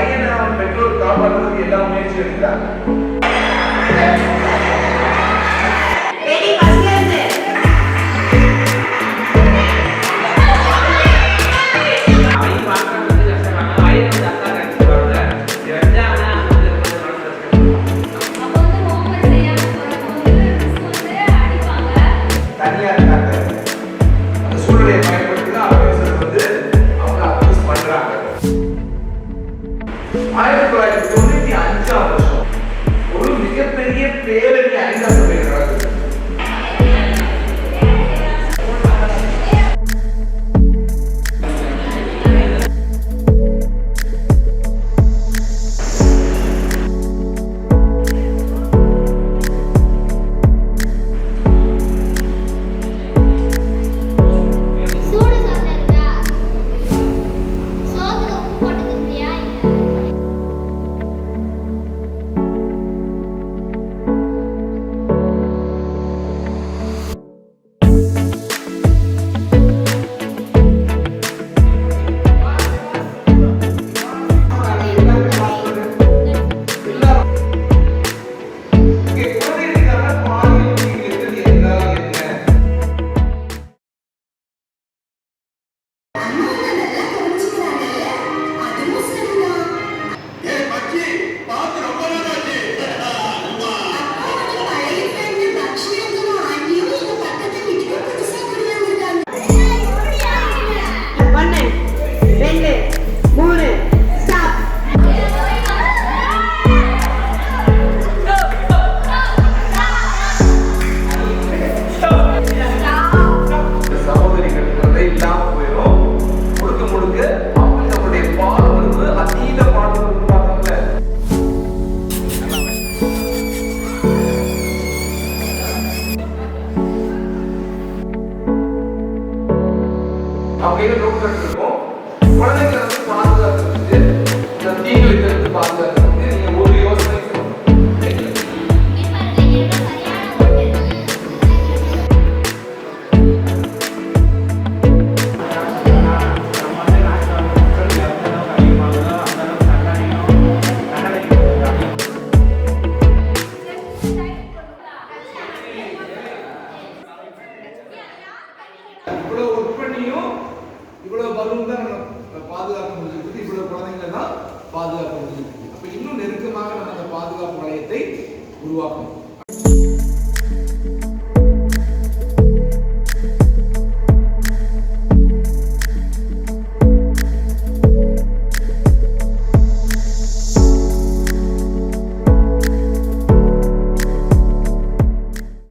பையனை அவன் பெற்றோர் காப்பாற்றுறதுக்கு எல்லா முயற்சி எடுக்கிறாங்க. ஒரு மிகப்பெரிய பேரணி ஐந்தாம் அவங்க நோக்கம் இருக்கும். குழந்தைங்களை வந்து பாதுகாக்கிறதுக்கு இந்த தீங்களுக்கு இருந்து பாதுகாக்கிறதுக்கு நீங்க ஒரு யோசனை இவ்வளவு பலூன் தான் நம்ம பாதுகாக்க முடிஞ்சிருக்கு, இவ்வளவு குழந்தைங்களை தான் பாதுகாக்க முடிஞ்சிருக்கு. அப்ப இன்னும் நெருக்கமாக நம்ம அந்த பாதுகாப்பு வளையத்தை உருவாக்கணும்.